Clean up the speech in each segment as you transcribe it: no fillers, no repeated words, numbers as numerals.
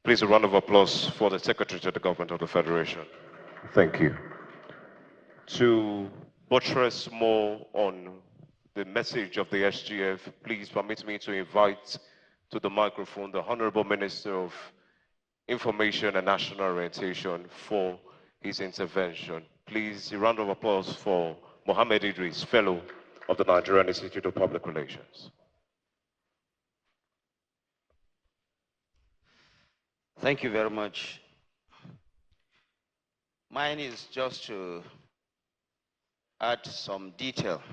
Please, a round of applause for the Secretary to the Government of the Federation. Thank you. To buttress more on the message of the SGF, please permit me to invite to the microphone the Honorable Minister of Information and National Orientation for his intervention. Please, a round of applause for Mohammed Idris, Fellow of the Nigerian Institute of Public Relations. Thank you very much. Mine is just to add some detail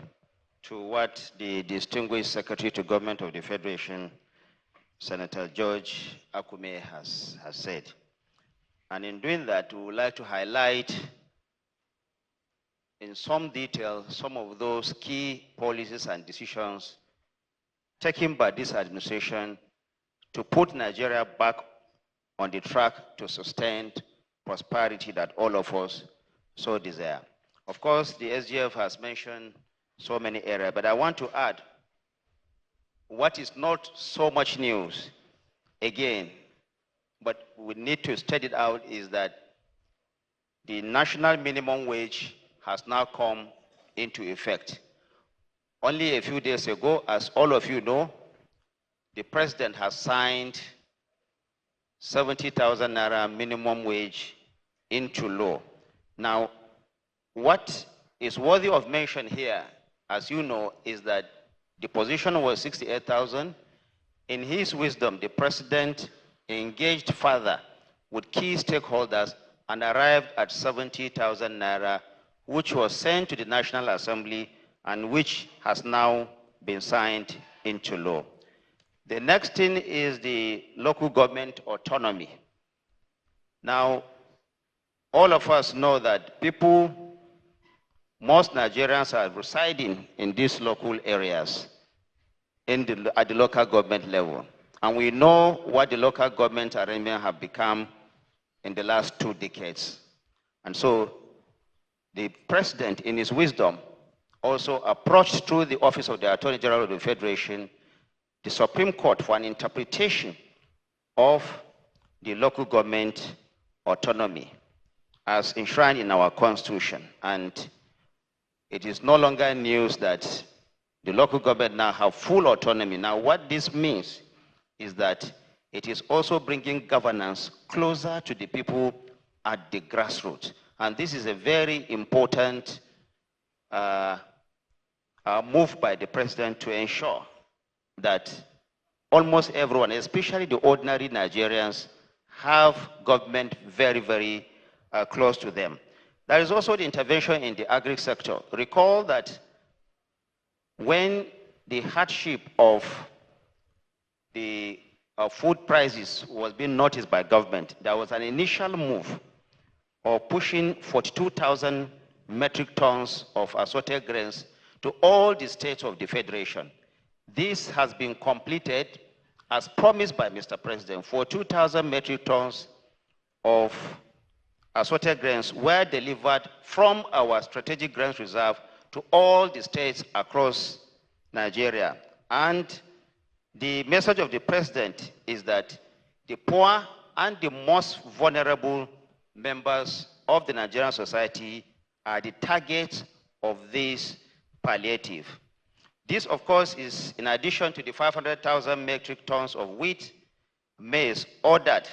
to what the distinguished Secretary to Government of the Federation, Senator George Akume, has said. And in doing that, we would like to highlight in some detail some of those key policies and decisions taken by this administration to put Nigeria back on the track to sustained prosperity that all of us so desire. Of course, the SGF has mentioned so many areas, but I want to add what is not so much news, again, but we need to study it out, is that the national minimum wage has now come into effect. Only a few days ago, as all of you know, the president has signed 70,000 naira minimum wage into law. Now, what is worthy of mention here, as you know, is that the position was 68,000. In his wisdom, the president engaged further with key stakeholders and arrived at 70,000 naira, which was sent to the National Assembly and which has now been signed into law. The next thing is the local government autonomy. Now, all of us know that most Nigerians are residing in these local areas at the local government level. And we know what the local government arrangements have become in the last 2 decades. And so the president, in his wisdom, also approached through the Office of the Attorney General of the Federation the Supreme Court for an interpretation of the local government autonomy as enshrined in our Constitution. And it is no longer news that the local government now have full autonomy. Now, what this means is that it is also bringing governance closer to the people at the grassroots. And this is a very important move by the president to ensure that almost everyone, especially the ordinary Nigerians, have government very, very close to them. There is also the intervention in the agri sector. Recall that when the hardship of the food prices was being noticed by government, there was an initial move of pushing 42,000 metric tons of assorted grains to all the states of the Federation. This has been completed as promised by Mr. President. 42,000 metric tons of assorted grains were delivered from our strategic grains reserve to all the states across Nigeria. And the message of the president is that the poor and the most vulnerable members of the Nigerian society are the targets of this palliative. This, of course, is in addition to the 500,000 metric tons of wheat, maize ordered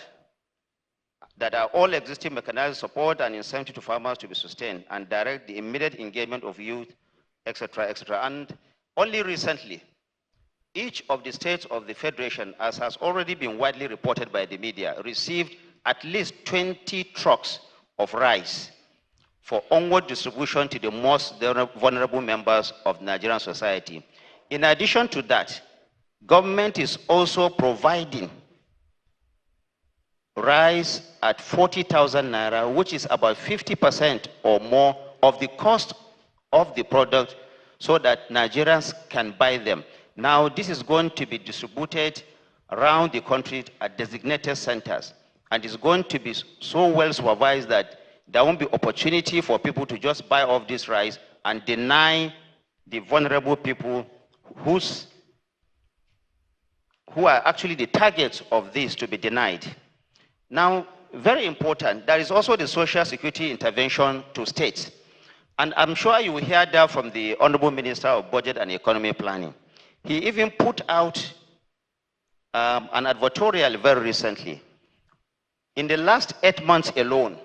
that are all existing mechanized support and incentive to farmers to be sustained and direct the immediate engagement of youth, etc., etc. And only recently, each of the states of the Federation, as has already been widely reported by the media, received at least 20 trucks of rice for onward distribution to the most vulnerable members of Nigerian society. In addition to that, government is also providing rice at 40,000 naira, which is about 50% or more of the cost of the product, so that Nigerians can buy them. Now, this is going to be distributed around the country at designated centers, and it's going to be so well supervised that there won't be opportunity for people to just buy off this rice and deny the vulnerable people who are actually the targets of this to be denied. Now, very important, there is also the social security intervention to states. And I'm sure you will hear that from the Honorable Minister of Budget and Economy Planning. He even put out an advertorial very recently. In the last 8 months alone,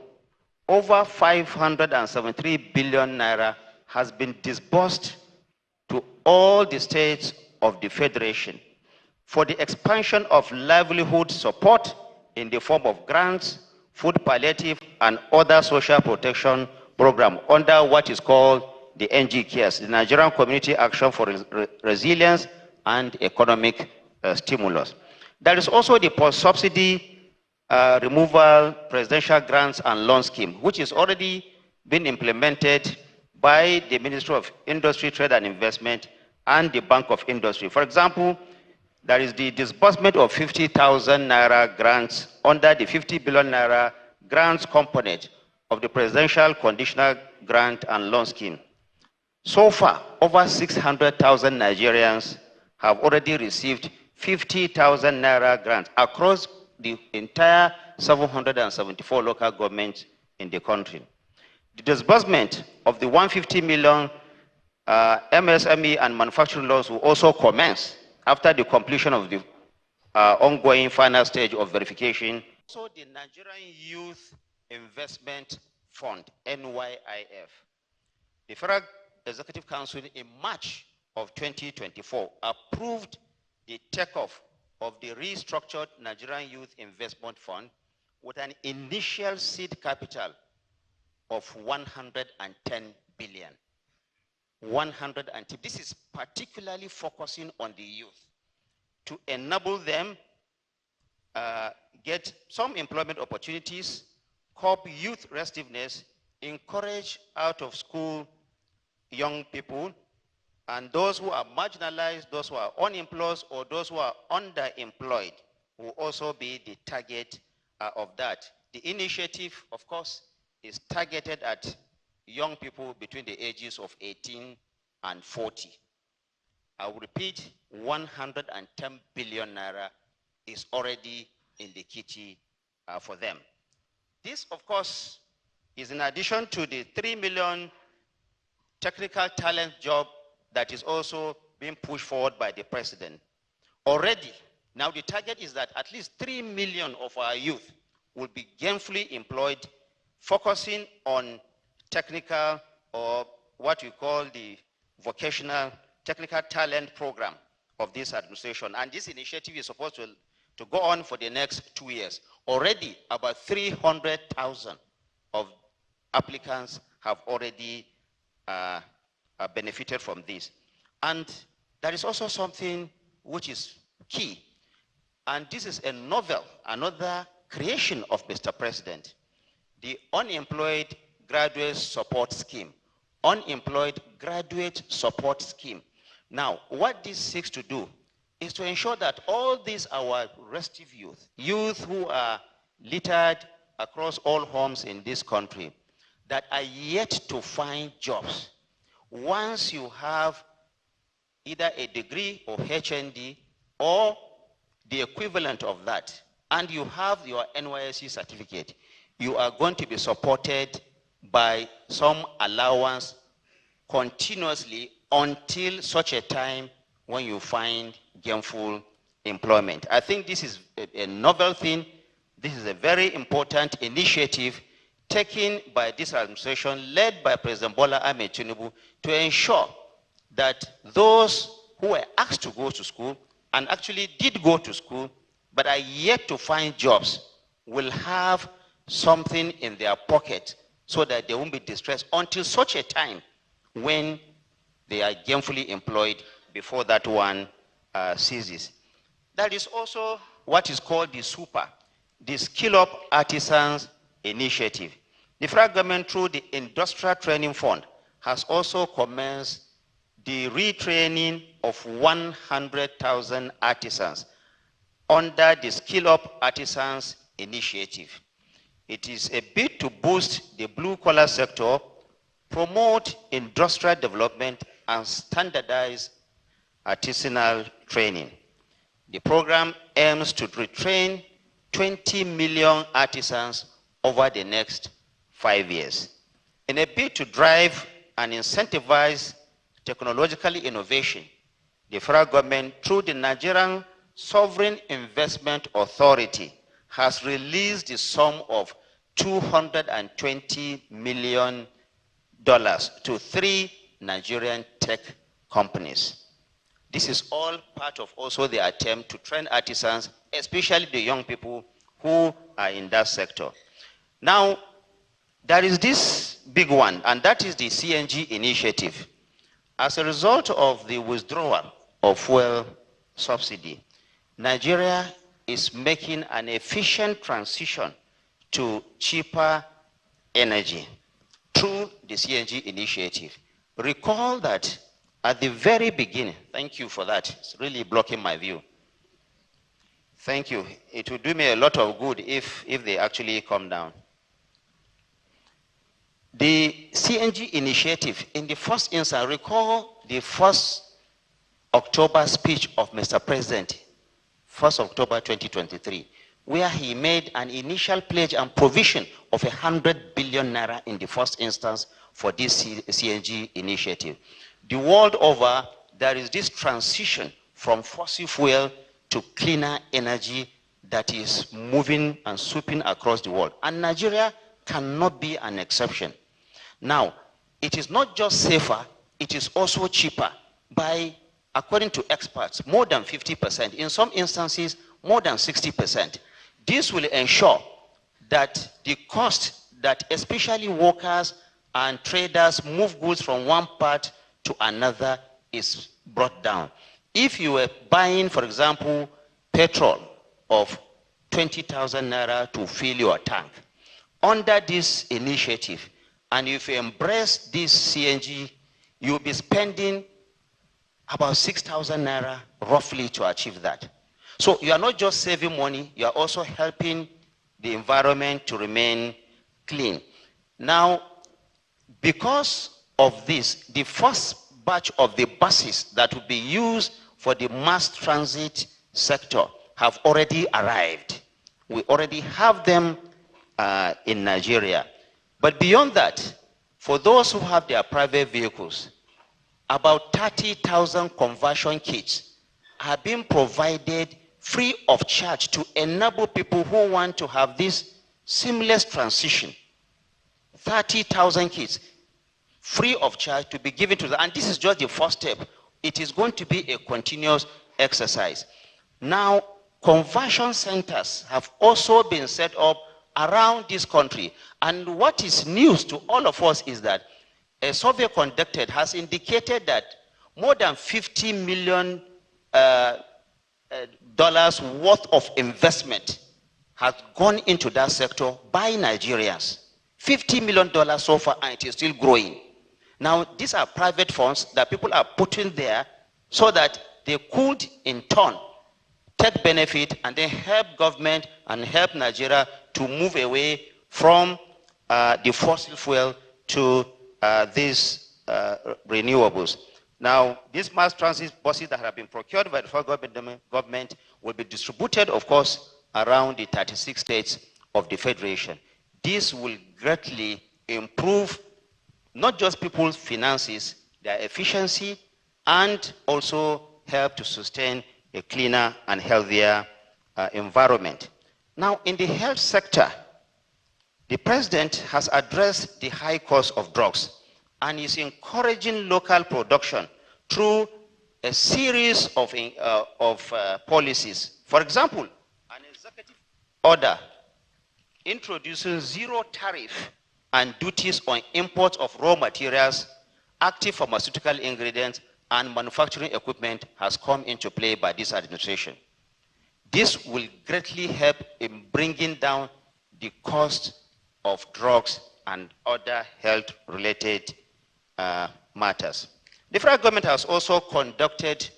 over 573 billion naira has been disbursed to all the states of the Federation for the expansion of livelihood support in the form of grants, food palliative, and other social protection program under what is called the NGKS, the Nigerian Community Action for Resilience and Economic Stimulus. There is also the post-subsidy removal presidential grants and loan scheme, which is already been implemented by the Ministry of Industry, Trade and Investment and the Bank of Industry. For example, there is the disbursement of 50,000 naira grants under the 50 billion naira grants component of the Presidential Conditional Grant and Loan Scheme. So far, over 600,000 Nigerians have already received 50,000 naira grants across the entire 774 local governments in the country. The disbursement of the 150 million MSME and manufacturing loans will also commence after the completion of the ongoing final stage of verification. So the Nigerian Youth Investment Fund, NYIF. The Federal Executive Council in March of 2024 approved the takeoff of the restructured Nigerian Youth Investment Fund with an initial seed capital of 110 billion. 110. This is particularly focusing on the youth to enable them get some employment opportunities, curb youth restiveness, encourage out of school young people, and those who are marginalized, those who are unemployed, or those who are underemployed will also be the target of that. The initiative, of course, is targeted at young people between the ages of 18 and 40. I will repeat, 110 billion naira is already in the kitty for them. This, of course, is in addition to the 3 million technical talent job that is also being pushed forward by the president. Already, now the target is that at least 3 million of our youth will be gainfully employed, focusing on technical, or what we call the vocational technical talent program of this administration. And this initiative is supposed to go on for the next 2 years. Already, about 300,000 of applicants have already benefited from this. And there is also something which is key. And this is another creation of Mr. President, the Unemployed Graduate Support Scheme. Unemployed Graduate Support Scheme. Now, what this seeks to do is to ensure that all these our restive youth who are littered across all homes in this country, that are yet to find jobs. Once you have either a degree or HND or the equivalent of that, and you have your NYSC certificate, you are going to be supported by some allowance continuously until such a time when you find gainful employment. I think this is a novel thing. This is a very important initiative taken by this administration, led by President Bola Ahmed Tinubu, to ensure that those who were asked to go to school and actually did go to school but are yet to find jobs will have something in their pocket so that they won't be distressed until such a time when they are gainfully employed before that one ceases. That is also what is called the SUPA, the Skill Up Artisans Initiative. The federal government, through the Industrial Training Fund, has also commenced the retraining of 100,000 artisans under the Skill Up Artisans Initiative. It is a bid to boost the blue-collar sector, promote industrial development, and standardize artisanal training. The program aims to retrain 20 million artisans over the next 5 years. In a bid to drive and incentivize technological innovation, the federal government, through the Nigerian Sovereign Investment Authority, has released the sum of $220 million to 3 Nigerian tech companies. This is all part of also the attempt to train artisans, especially the young people who are in that sector. Now, there is this big one, and that is the CNG initiative. As a result of the withdrawal of fuel subsidy, Nigeria is making an efficient transition to cheaper energy through the CNG initiative. Recall that at the very beginning, thank you for that, it's really blocking my view. Thank you. It would do me a lot of good if they actually come down. The CNG initiative, in the first instance, recall the 1st October speech of Mr. President, 1st October 2023, where he made an initial pledge and provision of 100 billion naira in the first instance for this CNG initiative. The world over, there is this transition from fossil fuel to cleaner energy that is moving and sweeping across the world. And Nigeria cannot be an exception. Now, it is not just safer, it is also cheaper by, according to experts, more than 50%, in some instances, more than 60%. This will ensure that the cost that especially workers and traders move goods from one part to another is brought down. If you were buying, for example, petrol of 20,000 naira to fill your tank, under this initiative, and if you embrace this CNG, you'll be spending about 6,000 naira roughly to achieve that. So you are not just saving money, you are also helping the environment to remain clean. Now, because of this, the first batch of the buses that will be used for the mass transit sector have already arrived. We already have them in Nigeria. But beyond that, for those who have their private vehicles, about 30,000 conversion kits are being provided free of charge to enable people who want to have this seamless transition. 30,000 kits free of charge to be given to them. And this is just the first step. It is going to be a continuous exercise. Now, conversion centers have also been set up around this country. And what is news to all of us is that a survey conducted has indicated that more than $50 million worth of investment has gone into that sector by Nigerians. $50 million so far, and it is still growing. Now, these are private funds that people are putting there so that they could, in turn, take benefit and then help government and help Nigeria to move away from the fossil fuel to these renewables. Now, these mass transit buses that have been procured by the federal government will be distributed, of course, around the 36 states of the Federation. This will greatly improve not just people's finances, their efficiency, and also help to sustain a cleaner and healthier environment. Now, in the health sector, the president has addressed the high cost of drugs and is encouraging local production through a series of policies. For example, an executive order introducing zero tariff and duties on imports of raw materials, active pharmaceutical ingredients, and manufacturing equipment has come into play by this administration. This will greatly help in bringing down the cost of drugs and other health-related matters. The federal government has also conducted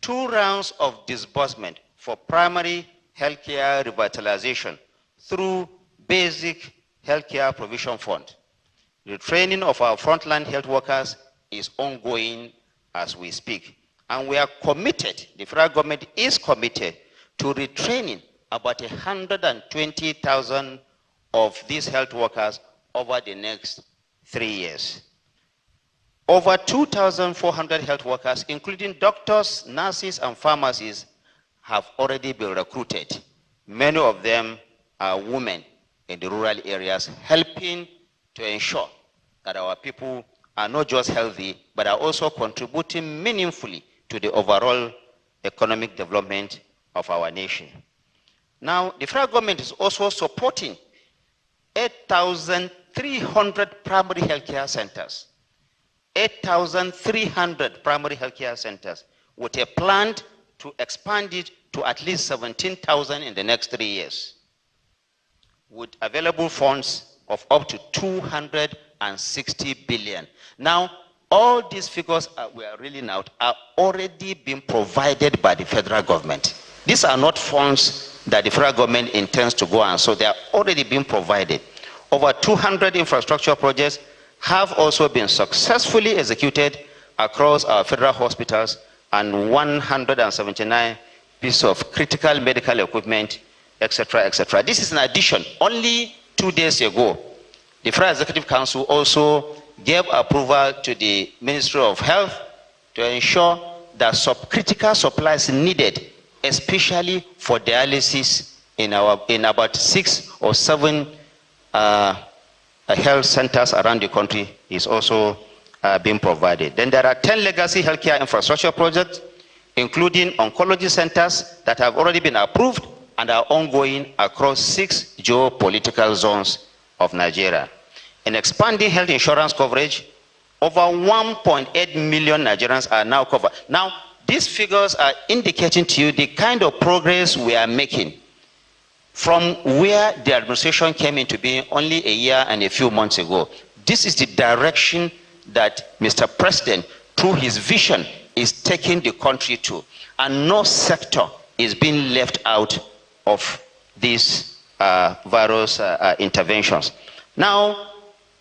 2 rounds of disbursement for primary healthcare revitalization through Basic Healthcare Provision Fund. The training of our frontline health workers is ongoing as we speak. And we are committed, the federal government is committed to retraining about 120,000 of these health workers over the next 3 years. Over 2,400 health workers, including doctors, nurses, and pharmacists, have already been recruited. Many of them are women in the rural areas, helping to ensure that our people are not just healthy, but are also contributing meaningfully to the overall economic development of our nation. Now, the federal government is also supporting 8,300 primary healthcare centers. 8,300 primary healthcare centers with a plan to expand it to at least 17,000 in the next 3 years, with available funds of up to 260 billion. Now, all these figures we are reading out are already being provided by the federal government. These are not funds that the federal government intends to go on, so they are already being provided. Over 200 infrastructure projects have also been successfully executed across our federal hospitals, and 179 pieces of critical medical equipment, etc., etc. This is in addition. Only 2 days ago, the Federal Executive Council also gave approval to the Ministry of Health to ensure that critical supplies needed, especially for dialysis in about 6 or 7 health centers around the country, is also being provided. Then there are 10 legacy healthcare infrastructure projects, including oncology centers that have already been approved and are ongoing across 6 geopolitical zones of Nigeria. In expanding health insurance coverage, over 1.8 million Nigerians are now covered. Now, these figures are indicating to you the kind of progress we are making from where the administration came into being only a year and a few months ago. This is the direction that Mr. President, through his vision, is taking the country to. And no sector is being left out of these various interventions. Now,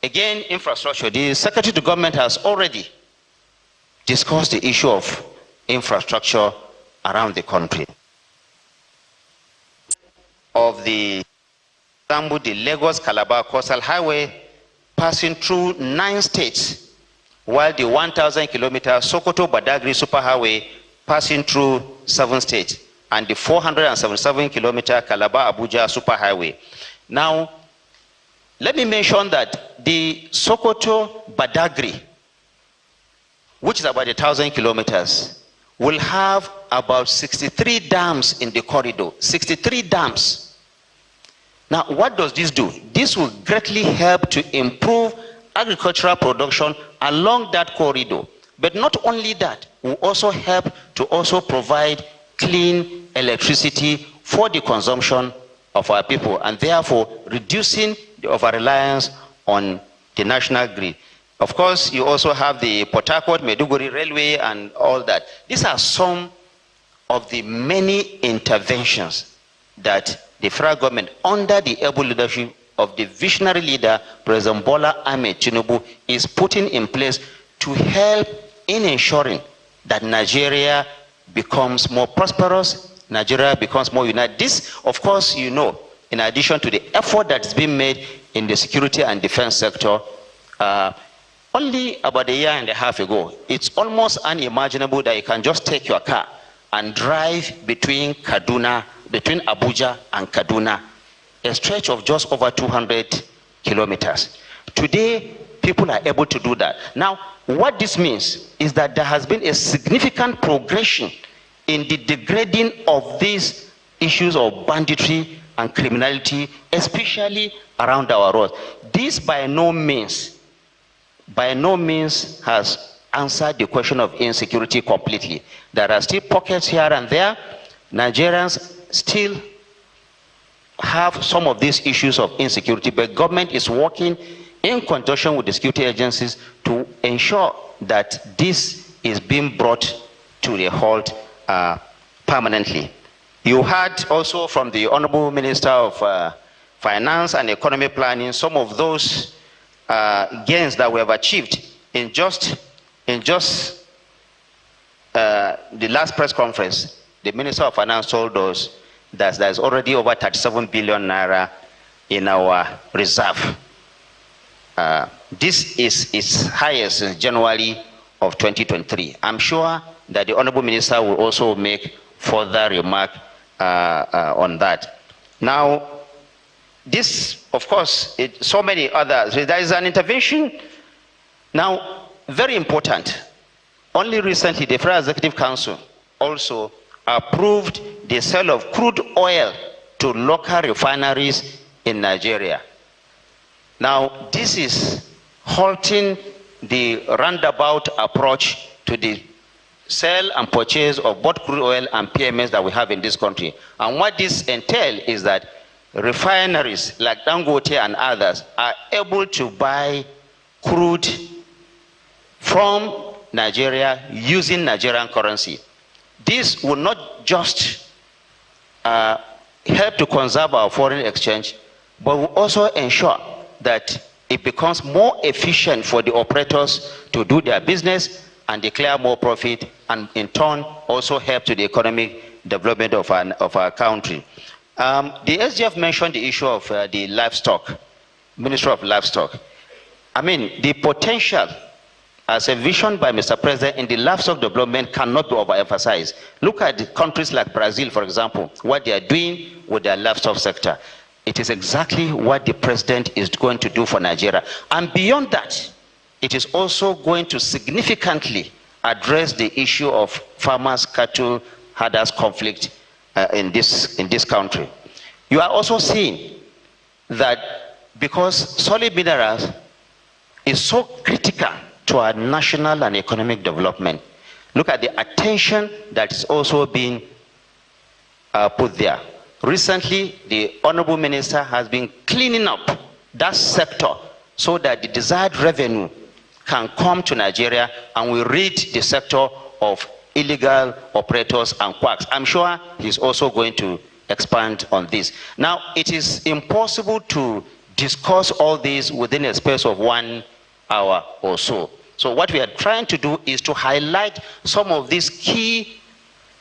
again, infrastructure. The Secretary to Government has already discussed the issue of infrastructure around the country. Of the Lagos-Calabar Coastal Highway passing through 9 states, while the 1,000-kilometer Sokoto-Badagry Superhighway passing through 7 states, and the 477-kilometer Calabar-Abuja Superhighway. Now, let me mention that the Sokoto-Badagry, which is about 1,000 kilometers, will have about 63 dams in the corridor. 63 dams. Now, what does this do? This will greatly help to improve agricultural production along that corridor. But not only that, will also help to also provide clean electricity for the consumption of our people, and therefore reducing the over-reliance on the national grid. Of course, you also have the Port Harcourt-Maiduguri Railway and all that. These are some of the many interventions that the federal government, under the able leadership of the visionary leader, President Bola Ahmed Tinubu, is putting in place to help in ensuring that Nigeria becomes more prosperous, Nigeria becomes more united. This, of course, you know, in addition to the effort that's been made in the security and defense sector, only about a year and a half ago, it's almost unimaginable that you can just take your car and drive between Abuja and Kaduna, a stretch of just over 200 kilometers. Today, people are able to do that. Now, what this means is that there has been a significant progression in the degrading of these issues of banditry and criminality, especially around our roads. This by no means has answered the question of insecurity completely. There are still pockets here and there. Nigerians still have some of these issues of insecurity, but government is working in conjunction with the security agencies to ensure that this is being brought to a halt permanently. You heard also from the Honorable Minister of Finance and Economy Planning some of those gains that we have achieved in just the last press conference. The Minister of Finance told us that there's already over 37 billion naira in our reserve. This is its highest in January of 2023. I'm sure that the Honorable Minister will also make further remark on that. Now, this, of course, so many others. There is an intervention. Now, very important. Only recently, the Federal Executive Council also approved the sale of crude oil to local refineries in Nigeria. Now, this is halting the roundabout approach to the sale and purchase of both crude oil and PMS that we have in this country. And what this entails is that refineries like Dangote and others are able to buy crude from Nigeria using Nigerian currency. This will not just help to conserve our foreign exchange, but will also ensure that it becomes more efficient for the operators to do their business and declare more profit, and in turn also help to the economic development of our country. The SGF mentioned the issue of the livestock, Ministry of Livestock. I mean, the potential as a vision by Mr. President in the livestock development cannot be overemphasized. Look at the countries like Brazil, for example, what they are doing with their livestock sector. It is exactly what the president is going to do for Nigeria. And beyond that, it is also going to significantly address the issue of farmers, cattle, herders conflict in this country. You are also seeing that because solid minerals is so critical to our national and economic development, look at the attention that is also being put there. Recently, the Honorable Minister has been cleaning up that sector so that the desired revenue can come to Nigeria and we rid the sector of illegal operators and quacks. I'm sure he's also going to expand on this. Now, it is impossible to discuss all this within a space of 1 hour or so. So what we are trying to do is to highlight some of these key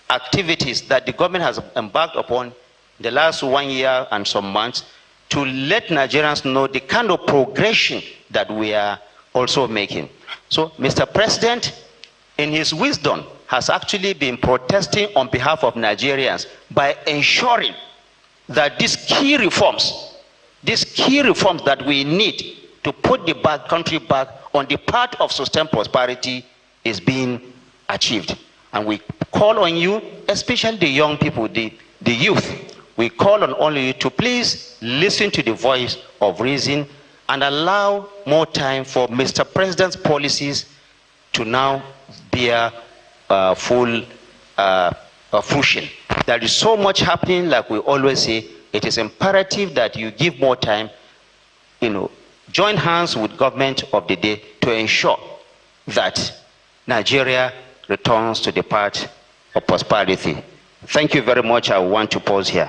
activities that the government has embarked upon the last 1 year and some months to let Nigerians know the kind of progression that we are also making. So Mr. President, in his wisdom, has actually been protesting on behalf of Nigerians by ensuring that these key reforms that we need to put the country back on the path of sustained prosperity is being achieved. And we call on you, especially the young people, the youth, we call on all of you to please listen to the voice of reason and allow more time for Mr. President's policies to now bear full fruition. There is so much happening, like we always say. It is imperative that you give more time, join hands with government of the day to ensure that Nigeria returns to the path of prosperity. Thank you very much. I want to pause here.